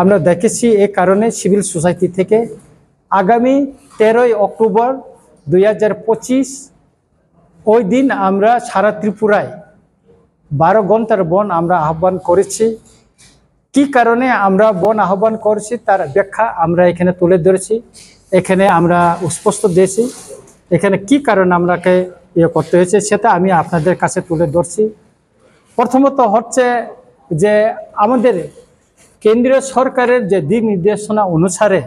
আমরা দেখেছি। এই কারণে সিভিল সোসাইটি থেকে আগামী 13ই অক্টোবর 2025 ওই দিন আমরা সারা ত্রিপুরায় 12 ঘন্টার বন আমরা আহ্বান করেছি। কি কারণে আমরা বন আহ্বান করেছি তার ব্যাখ্যা আমরা এখানে তুলে ধরেছি, এখানে আমরা স্পষ্ট দিয়েছি। এখানে কি কারণে আমরাকে করতে হয়েছে সেটা আমি আপনাদের কাছে তুলে ধরছি। প্রথমত হচ্ছে যে আমাদের কেন্দ্রীয় সরকারের যে দিক নির্দেশনা অনুসারে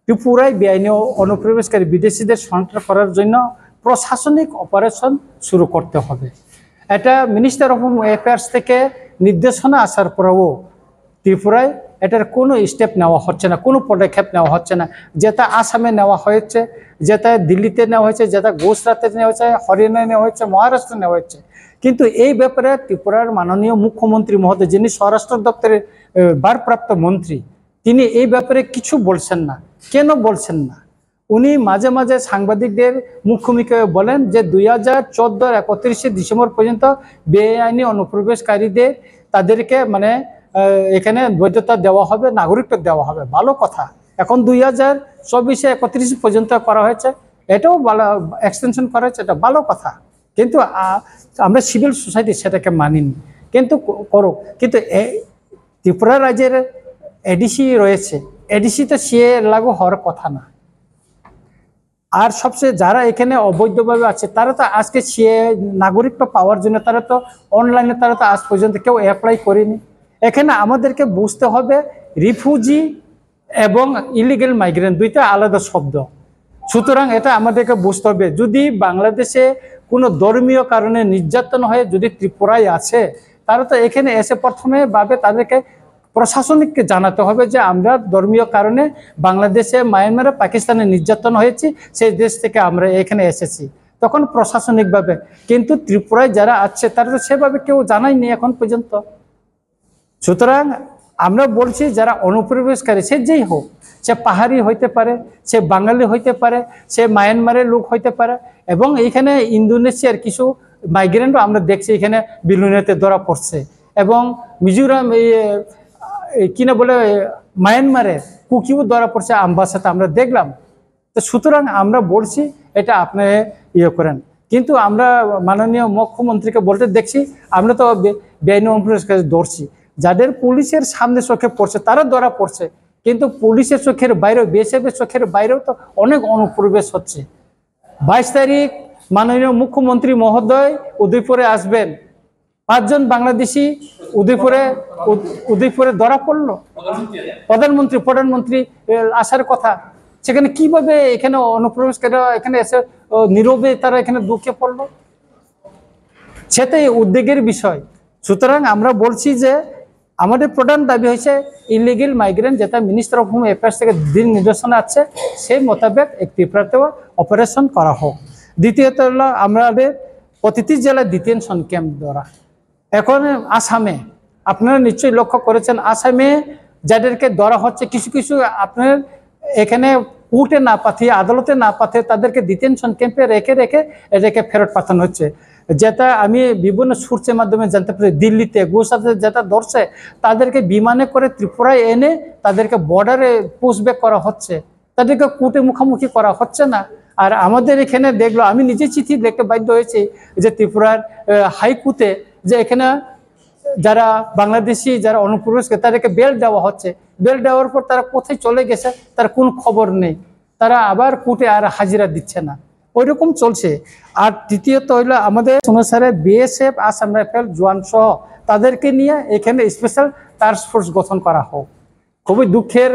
ত্রিপুরায় বেআইনি অনুপ্রবেশকারী বিদেশিদের শনাক্ত করার জন্য প্রশাসনিক অপারেশন শুরু করতে হবে। এটা মিনিস্টার অফ হোম অ্যাফেয়ার্স থেকে নির্দেশনা আসার পরেও ত্রিপুরায় এটার কোনো স্টেপ নেওয়া হচ্ছে না, কোনো পদক্ষেপ নেওয়া হচ্ছে না। যেটা আসামে নেওয়া হয়েছে, যেটা দিল্লিতে নেওয়া হয়েছে, যেটা গুজরাটে নেওয়া হয়েছে, হরিয়ানায় নেওয়া হয়েছে, মহারাষ্ট্রে নেওয়া হয়েছে। কিন্তু এই ব্যাপারে ত্রিপুরার মাননীয় মুখ্যমন্ত্রী মহোদয়, যিনি স্বরাষ্ট্র দপ্তরের ভারপ্রাপ্ত মন্ত্রী, তিনি এই ব্যাপারে কিছু বলছেন না। কেন বলছেন না? উনি মাঝে মাঝে সাংবাদিকদের মুখোমুখি বলেন যে 2014 31 ডিসেম্বর পর্যন্ত বেআইনি অনুপ্রবেশকারীদের তাদেরকে এখানে বৈধতা দেওয়া হবে, নাগরিকত্ব দেওয়া হবে। ভালো কথা। এখন 2024 31 পর্যন্ত করা হয়েছে, এটাও ভালো, এক্সটেনশন করা হয়েছে, এটা ভালো কথা। কিন্তু আমরা সিভিল সোসাইটি সেটাকে মানিনি, কিন্তু করো। কিন্তু ত্রিপুরা রাজ্যের এডিসি রয়েছে, এডিসিতে সিএ লাগু হওয়ার কথা না। আর সবচেয়ে যারা এখানে অবৈধভাবে আছে তারা তো আজকে সিএ নাগরিকত্ব পাওয়ার জন্য তারা তো অনলাইনে তারা তো আজ পর্যন্ত কেউ অ্যাপ্লাই করেনি। এখানে আমাদেরকে বুঝতে হবে রিফিউজি এবং ইলিগেল মাইগ্রেন্ট দুইটা আলাদা শব্দ। সুতরাং এটা আমাদেরকে বুঝতে হবে। যদি বাংলাদেশে কোনো ধর্মীয় কারণে নির্যাতন হয়ে যদি ত্রিপুরায় আছে, তারা তো এখানে এসে প্রথমে ভাবে তাদেরকে প্রশাসনিককে জানাতে হবে যে আমরা ধর্মীয় কারণে বাংলাদেশে, মায়ানমারে, পাকিস্তানে নির্যাতন হয়েছি, সেই দেশ থেকে আমরা এখানে এসেছি, তখন প্রশাসনিকভাবে। কিন্তু ত্রিপুরায় যারা আছে তারা তো সেভাবে কেউ জানায়নি এখন পর্যন্ত। সুতরাং আমরা বলছি যারা অনুপ্রবেশকারী, সে যেই হোক, সে পাহাড়ি হইতে পারে, সে বাঙালি হইতে পারে, সে মায়ানমারের লোক হইতে পারে, এবং এইখানে ইন্দোনেশিয়ার কিছু মাইগ্রেন্টও আমরা দেখছি এখানে বিলুনিয়াতে ধরা পড়ছে, এবং মিজোরাম কিনা বলে মায়ানমারের কুকিও ধরা পড়ছে আমবাসাতে আমরা দেখলাম। তো সুতরাং আমরা বলছি এটা আপনি করেন। কিন্তু আমরা মাননীয় মুখ্যমন্ত্রীকে বলতে দেখছি আমরা তো বেআইনি অনুপ্রবেশকারী ধরছি, যাদের পুলিশের সামনে চোখে পড়ছে তারা ধরা পড়ছে, কিন্তু পুলিশের চোখের বাইরেও, বিএসএফের চোখের বাইরেও তো অনেক অনুপ্রবেশ হচ্ছে। 22 তারিখ মাননীয় মুখ্যমন্ত্রী মহোদয় উদয়পুরে আসবেন, 5 জন বাংলাদেশি উদয়পুরে ধরা পড়লো। প্রধানমন্ত্রী আসার কথা, সেখানে কিভাবে এখানে অনুপ্রবেশকারীরা এখানে এসে নীরবে তারা এখানে ঢুকে পড়লো, সেটাই উদ্বেগের বিষয়। সুতরাং আমরা বলছি যে আমাদের প্রধান দাবি হয়েছে ইলিগেল মাইগ্রেন্ট, যেটা মিনিস্টার অফ হোম অ্যাফেয়ার্স থেকে দিন নির্দেশনা আছে, সেই মোতাবেক ত্রিপুরাতেও অপারেশন করা হোক। দ্বিতীয়ত হলো আমাদের প্রতিটি জেলায় ডিটেনশন ক্যাম্প দ্বারা। এখন আসামে আপনারা নিশ্চয়ই লক্ষ্য করেছেন, আসামে যাদেরকে ধরা হচ্ছে কিছু কিছু আপনার এখানে কোর্টে না পাঠিয়ে, আদালতে না পাঠিয়ে তাদেরকে ডিটেনশন ক্যাম্পে রেখে ফেরত পাঠানো হচ্ছে। যেটা আমি বিভিন্ন সোর্সের মাধ্যমে জানতে পারি, দিল্লিতে, গুজরাটে যেটা ধরছে তাদেরকে বিমানে করে ত্রিপুরায় এনে তাদেরকে বর্ডারে পুশব্যাক করা হচ্ছে, তাদেরকে কোর্টে মুখোমুখি করা হচ্ছে না। আর আমাদের এখানে দেখলো, আমি নিজে চিঠি লিখতে বাধ্য হয়েছি যে ত্রিপুরার হাইকোর্টে, যে এখানে যারা বাংলাদেশি যারা অনুপ্রবেশকারী তাদেরকে বেল দেওয়া হচ্ছে, বেল দেওয়ার পর তারা কোথায় চলে গেছে তার কোনো খবর নেই, তারা আবার কোর্টে আর হাজিরা দিচ্ছে না, ওইরকম চলছে। আর তৃতীয়ত হইলো আমাদের অনুসারে বিএসএফ, আসাম রাইফেল, জওয়ান সহ তাদেরকে নিয়ে এখানে স্পেশাল টাস্ক ফোর্স গঠন করা হোক। খুবই দুঃখের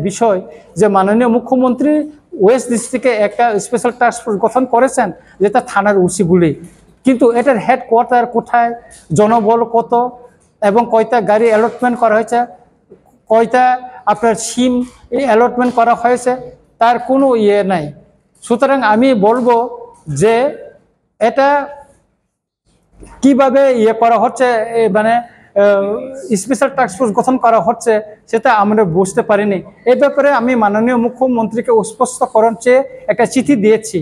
বিষয় যে মাননীয় মুখ্যমন্ত্রী ওয়েস্ট ডিস্ট্রিক্টে একটা স্পেশাল টাস্ক ফোর্স গঠন করেছেন, যেটা থানার উচিগুলি, কিন্তু এটার হেডকোয়ার্টার কোথায়, জনবল কত, এবং কয়টা গাড়ি অ্যালটমেন্ট করা হয়েছে, কয়টা আপনার সিম অ্যালটমেন্ট করা হয়েছে, তার কোনো নাই। সুতরাং আমি বলবো যে এটা কিভাবে করা হচ্ছে, স্পেশাল টাস্ক ফোর্স গঠন করা হচ্ছে, সেটা আমরা বুঝতে পারিনি। এই ব্যাপারে আমি মাননীয় মুখ্যমন্ত্রীকে স্পষ্টকরণ চেয়ে একটা চিঠি দিয়েছি,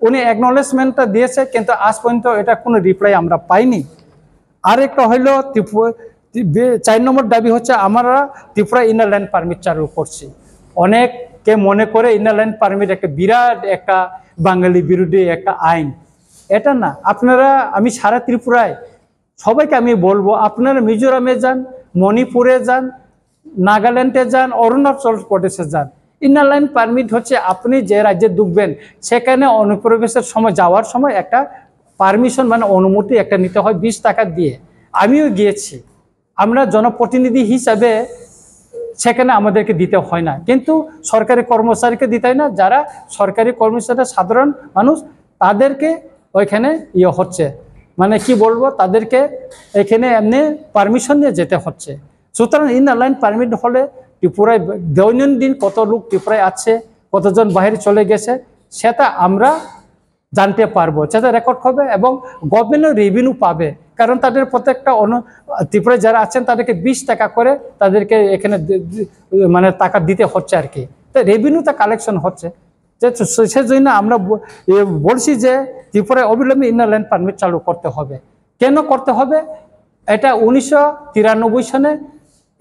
উনি অ্যাকনলেজমেন্টটা দিয়েছে, কিন্তু আজ পর্যন্ত এটা কোনো রিপ্লাই আমরা পাইনি। আরেকটা হইল 4 নম্বর দাবি হচ্ছে আমরা ত্রিপুরা ইনার লাইন পারমিট চালু করছি। অনেকে মনে করে ইনার লাইন পারমিট একটা বিরাট একটা বাঙালি বিরোধী একটা আইন। এটা না, আপনারা আমি সারা ত্রিপুরায় সবাইকে আমি বলবো, আপনারা মিজোরামে যান, মণিপুরে যান, নাগাল্যান্ডে যান, অরুণাচল প্রদেশে যান। ইনার লাইন পারমিট হচ্ছে আপনি যে রাজ্যে ঢুকবেন সেখানে অনুপ্রবেশের সময় যাওয়ার সময় একটা পারমিশন মানে অনুমতি একটা নিতে হয় 20 টাকা দিয়ে। আমিও গিয়েছি, আমরা জনপ্রতিনিধি হিসাবে সেখানে আমাদেরকে দিতে হয় না, কিন্তু সরকারি কর্মচারীকে দিতে হয় না। যারা সরকারি কর্মচারী সাধারণ মানুষ তাদেরকে ওইখানে হচ্ছে মানে কি বলবো, তাদেরকে এখানে এমনি পারমিশন নিয়ে যেতে হচ্ছে। সুতরাং ইনার লাইন পারমিট হলে ত্রিপুরায় দৈনন্দিন কত লোক ত্রিপুরায় আছে, কতজন বাইরে চলে গেছে সেটা আমরা জানতে পারবো, সেটা রেকর্ড হবে এবং গভর্নমেন্টও রেভিনিউ পাবে। কারণ তাদের প্রত্যেকটা ত্রিপুরায় যারা আছেন তাদেরকে 20 টাকা করে তাদেরকে এখানে মানে টাকা দিতে হচ্ছে আর কি, তো রেভিনিউটা কালেকশন হচ্ছে। সেজন্য আমরা বলছি যে ত্রিপুরায় অবিলম্বে ইনার লাইন পারমিট চালু করতে হবে। কেন করতে হবে? এটা 1993 সনে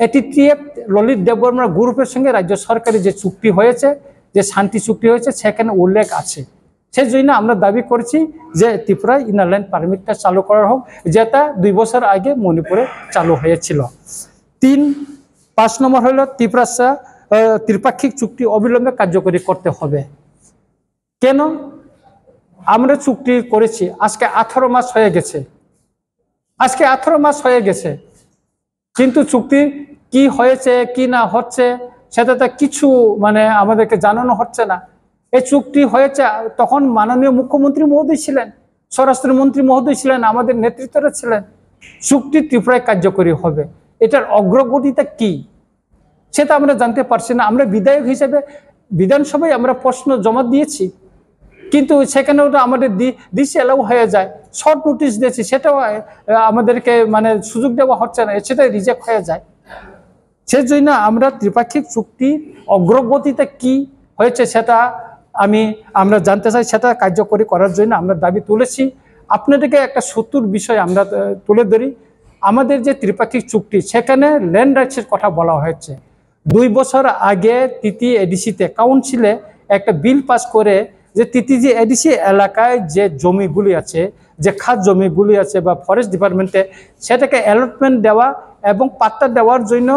ATTF ললিত দেববর্মা গ্রুপের সঙ্গে রাজ্য সরকারের যে চুক্তি হয়েছে, যে শান্তি চুক্তি হয়েছে সেখানে উল্লেখ আছে। সেই জন্য আমরা দাবি করছি যে ত্রিপুরায় ইনার লাইন পারমিটটা চালু করা হোক, যেটা 2 বছর আগে মণিপুরে চালু হয়েছিল। 5 নম্বর হলো ত্রিপাক্ষিক চুক্তি অবিলম্বে কার্যকরী করতে হবে। কেন? আমরা চুক্তি করেছি আজকে 18 মাস হয়ে গেছে, আজকে 18 মাস হয়ে গেছে, কিন্তু চুক্তি কি হয়েছে কি না হচ্ছে সেটা তো কিছু মানে আমাদেরকে জানানো হচ্ছে না। এই চুক্তি হয়েছে তখন মাননীয় মুখ্যমন্ত্রী মহোদয় ছিলেন, স্বরাষ্ট্রমন্ত্রী মহোদয় ছিলেন, আমাদের নেতৃত্বরা ছিলেন। চুক্তি ত্রিপুরায় কার্যকরী হবে, এটার অগ্রগতিটা কি সেটা আমরা জানতে পারছি না। আমরা বিধায়ক হিসেবে বিধানসভায় আমরা প্রশ্ন জমা দিয়েছি, কিন্তু সেখানে ওটা আমাদের দিশে এলাও হয়ে যায়। শর্ট নোটিশ দিয়েছি, সেটাও আমাদেরকে মানে সুযোগ দেওয়া হচ্ছে না, সেটাই রিজেক্ট হয়ে যায়। সেই জন্য আমরা ত্রিপাক্ষিক চুক্তির অগ্রগতিতে কি হয়েছে সেটা আমরা জানতে চাই, সেটা কার্যকরী করার জন্য আমরা দাবি তুলেছি। আপনাদেরকে একটা সত্যর বিষয় আমরা তুলে ধরি। আমাদের যে ত্রিপাক্ষিক চুক্তি সেখানে ল্যান্ড রাইটসের কথা বলা হয়েছে। 2 বছর আগে তিতি এডিসিতে কাউন্সিলে একটা বিল পাস করে যে তিতিজি এডিসি এলাকায় যে জমিগুলি আছে, যে খাস জমিগুলি আছে বা ফরেস্ট ডিপার্টমেন্টে, সেটাকে অ্যালটমেন্ট দেওয়া এবং পাট্টা দেওয়ার জন্য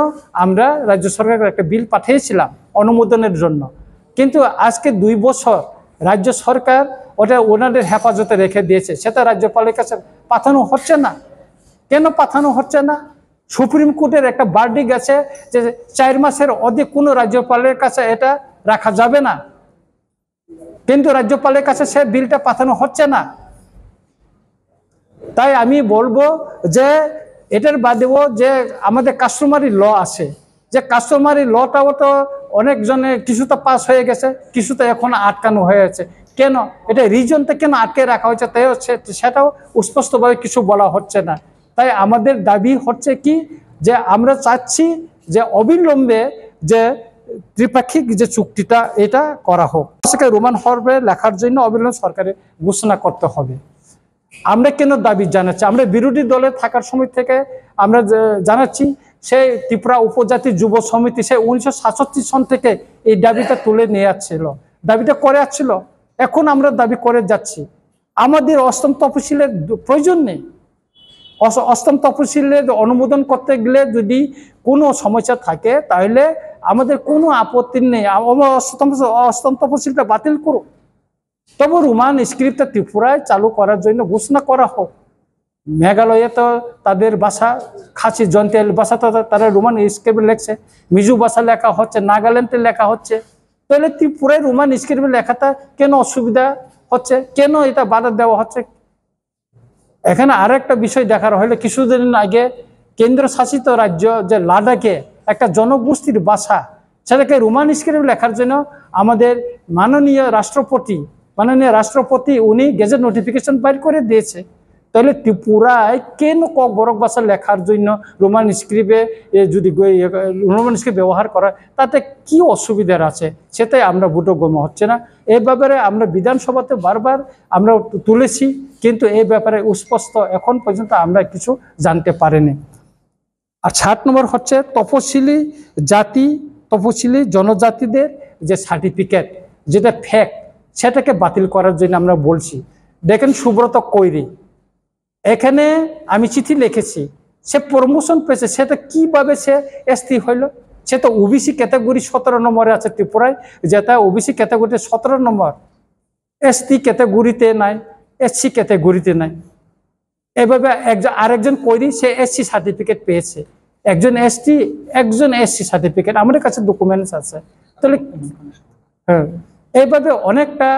আমরা রাজ্য সরকারের একটা বিল পাঠিয়েছিলাম অনুমোদনের জন্য। কিন্তু আজকে 2 বছর রাজ্য সরকার ওটা ওনাদের হেফাজতে রেখে দিয়েছে, সেটা রাজ্যপালের কাছে পাঠানো হচ্ছে না। কেন পাঠানো হচ্ছে না? সুপ্রিম কোর্টের একটা ভার্ডিক্ট আছে যে 4 মাসের অধিক কোনো রাজ্যপালের কাছে এটা রাখা যাবে না, কিন্তু রাজ্যপালের কাছে সে বিলটা পাঠানো হচ্ছে না। তাই আমি বলবো যে এটার বাদেও যে আমাদের কাস্টমারি ল আছে, যে কাস্টমারি লটাও তো অনেকজনে কিছুটা পাস হয়ে গেছে, কিছুটা এখন আটকানো হয়েছে। কেন এটা রিজনটা কেন আটকে রাখা হয়েছে তাই সেটাও স্পষ্টভাবে কিছু বলা হচ্ছে না। তাই আমাদের দাবি হচ্ছে কি, যে আমরা চাচ্ছি যে অবিলম্বে যে ত্রিপাক্ষিক যে চুক্তিটা এটা করা হোক। রোমান হরফে লেখার জন্য অবিলম্বে সরকারের ঘোষণা করতে হবে। আমরা কেন দাবি জানাচ্ছি? আমরা বিরোধী দলে থাকার সময় থেকে আমরা জানাচ্ছি, সেই ত্রিপুরা উপজাতি যুব সমিতি সেই 1967 সন থেকে এই দাবিটা তুলে নিয়ে আসছিল, দাবিটা করে আসছিল। এখন আমরা দাবি করে যাচ্ছি, আমাদের অষ্টম তফসিলের প্রয়োজন নেই। অষ্টম তফসিলের অনুমোদন করতে গেলে যদি কোনো সমস্যা থাকে তাহলে আমাদের কোনো আপত্তি নেই, অষ্টম তফসিলটা বাতিল করুক। তবু রোমান স্ক্রিপ্টটা ত্রিপুরায় চালু করার জন্য ঘোষণা করা হোক। মেঘালয়ে তো তাদের ভাষা খাসি জয়ন্তিয়াল ভাষা, তো তারা রোমান স্ক্রিপ্টে লেখছে, মিজু ভাষা লেখা হচ্ছে, নাগাল্যান্ডে লেখা হচ্ছে। তাহলে ত্রিপুরায় রোমান স্ক্রিপ্টে লেখাটা কেন অসুবিধা হচ্ছে, কেন এটা বাধা দেওয়া হচ্ছে? এখানে আরো একটা বিষয় দেখার হলে, কিছুদিন আগে কেন্দ্রশাসিত রাজ্য যে লাদাখে একটা জনগোষ্ঠীর ভাষা, সেটাকে রোমান স্ক্রিপ্টে লেখার জন্য আমাদের মাননীয় রাষ্ট্রপতি উনি গেজেট নোটিফিকেশন বাইর করে দিয়েছে। তাহলে ত্রিপুরায় কেন বরক ভাষা লেখার জন্য রোমান স্ক্রিপ্টে যদি রোমান স্ক্রিপ্ট ব্যবহার করা, তাতে কি অসুবিধার আছে সেটাই আমরা বোধগম্য হচ্ছে না। এই ব্যাপারে আমরা বিধানসভাতে বারবার আমরা তুলেছি, কিন্তু এই ব্যাপারে স্পষ্ট এখন পর্যন্ত আমরা কিছু জানতে পারিনি। আর 60 নম্বর হচ্ছে তপশিলি জাতি তপশিলি জনজাতিদের যে সার্টিফিকেট যেটা ফেক সেটাকে বাতিল করার জন্য আমরা বলছি। দেখেন সুব্রত কৈরি, এখানে আমি চিঠি লিখেছি, সে প্রমোশন পেয়েছে, সেটা কিভাবে সে এসটি হইল? সে তো ওবিসি ক্যাটাগরি 17 নম্বরে আছে ত্রিপুরায়, যেটা ওবিসি ক্যাটাগরিতে 17 নম্বর, এসটি ক্যাটাগরিতে নাই, এসসি ক্যাটাগরিতে নাই। এভাবে আরেকজন কৈরি সে এসসি সার্টিফিকেট পেয়েছে, একজন এসসি সার্টিফিকেট আমাদের কাছে ডকুমেন্টস আছে। তাহলে হ্যাঁ, এইভাবে অনেকটা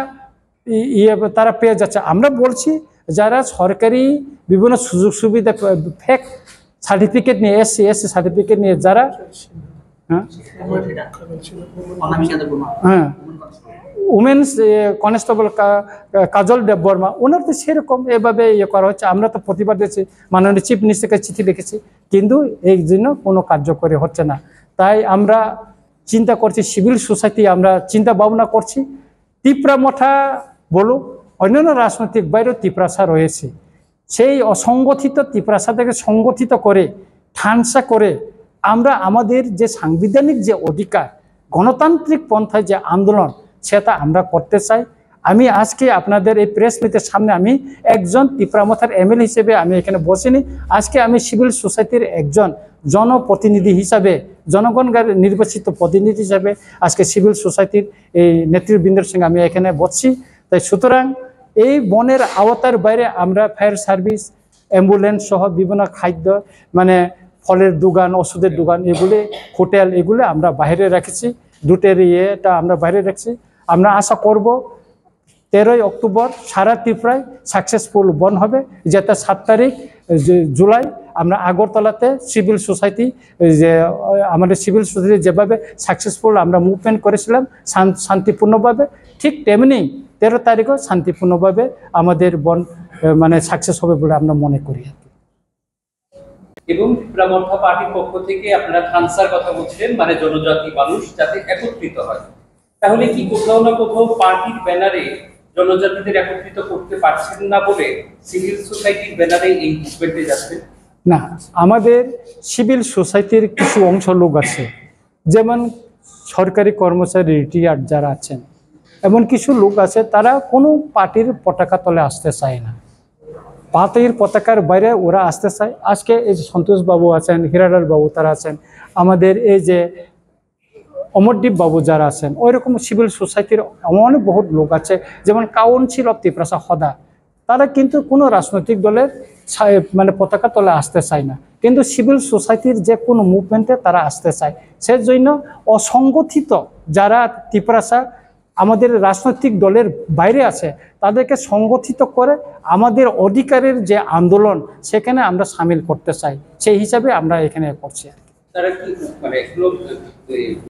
তারা পেয়ে যাচ্ছে। আমরা বলছি যারা সরকারি বিভিন্ন সুযোগ সুবিধা ফেক সার্টিফিকেট নিয়ে এসসি সার্টিফিকেট নিয়ে যারা হ্যাঁ উমেন্স কনস্টেবল কাজল দেববর্মা, ওনার তো সেরকম এভাবে করা হচ্ছে। আমরা তো প্রতিবাদ দিয়েছি, মাননীয় চিফ মিনিস্টারকে চিঠি লিখেছি, কিন্তু এই জন্য কোনো কার্যকরী হচ্ছে না। তাই আমরা চিন্তা করছি, সিভিল সোসাইটি আমরা চিন্তা ভাবনা করছি, তিপ্রামঠা বলুক, অন্যান্য রাজনৈতিক বাইরেও তিপ্রাসা রয়েছে, সেই অসংগঠিত তিপ্রাসাটাকে সংগঠিত করে ঠানসা করে আমরা আমাদের যে সাংবিধানিক যে অধিকার, গণতান্ত্রিক পন্থায় যে আন্দোলন, সেটা আমরা করতে চাই। আমি আজকে আপনাদের এই প্রেস মিটের সামনে আমি একজন তিপ্রামথার এমএলএ হিসেবে আমি এখানে বসিনি, আজকে আমি সিভিল সোসাইটির একজন জনপ্রতিনিধি হিসাবে, জনগণের নির্বাচিত প্রতিনিধি হিসাবে আজকে সিভিল সোসাইটির এই নেতৃবৃন্দের সঙ্গে আমি এখানে বসছি। তাই সুতরাং এই বনের আওতার বাইরে আমরা ফায়ার সার্ভিস, অ্যাম্বুলেন্স সহ বিভিন্ন খাদ্য মানে ফলের দোকান, ওষুধের দোকান, এগুলি হোটেল, এগুলো আমরা বাইরে রেখেছি, দুটের ইয়েটা আমরা বাইরে রাখছি। আমরা আশা করব 13ই অক্টোবর সারা ত্রিপুরায় সাকসেসফুল বন হবে, যেটা 7 তারিখ জুলাই আমরা আগরতলাতে সিভিল সোসাইটি, যে আমাদের সিভিল সোসাইটি যেভাবে সাকসেসফুল আমরা মুভমেন্ট করেছিলাম শান্তিপূর্ণভাবে, ঠিক তেমনি 13 তারিখও শান্তিপূর্ণভাবে আমাদের বন মানে সাকসেস হবে বলে আমরা মনে করি। এবং তিপ্রামঠা পার্টির পক্ষ থেকে আপনারা থানসার কথা বলছিলেন, মানে জনজাতি মানুষ যাতে একত্রিত হয়, তাহলে কি কোথাও না কোথাও পার্টির ব্যানারে জনজাতিদের একত্রিত করতে পারছেন না বলে সিভিল সোসাইটির ব্যানারে এই মুভমেন্টে যাচ্ছেন? না, আমাদের সিভিল সোসাইটির কিছু অংশ লোক আছে, যেমন সরকারি কর্মচারী রিটায়ার্ড যারা আছেন, এমন কিছু লোক আছে তারা কোনো পার্টির পতাকা তলে আসতে চায় না, পার্টির পতাকার বাইরে ওরা আসতে চায়। আজকে এই যে সন্তোষ বাবু আছেন, হিরালাল বাবু তারা আছেন, আমাদের এই যে অমরদীপ বাবু যারা আছেন, ওই রকম সিভিল সোসাইটির অনেক বহুত লোক আছে, যেমন কাউন্সিল অফ তিপ্রাসা হদা, তারা কিন্তু কোনো রাজনৈতিক দলের মানে পতাকা তলে আসতে চায় না, কিন্তু সিভিল সোসাইটির যে কোনো মুভমেন্টে তারা আসতে চায়। সেজন্য অসংগঠিত যারা তিপ্রাসা আমাদের রাজনৈতিক দলের বাইরে আছে, তাদেরকে সংগঠিত করে আমাদের অধিকারের যে আন্দোলন সেখানে আমরা সামিল করতে চাই, সেই হিসাবে আমরা এখানে করছি। তারা কি মানে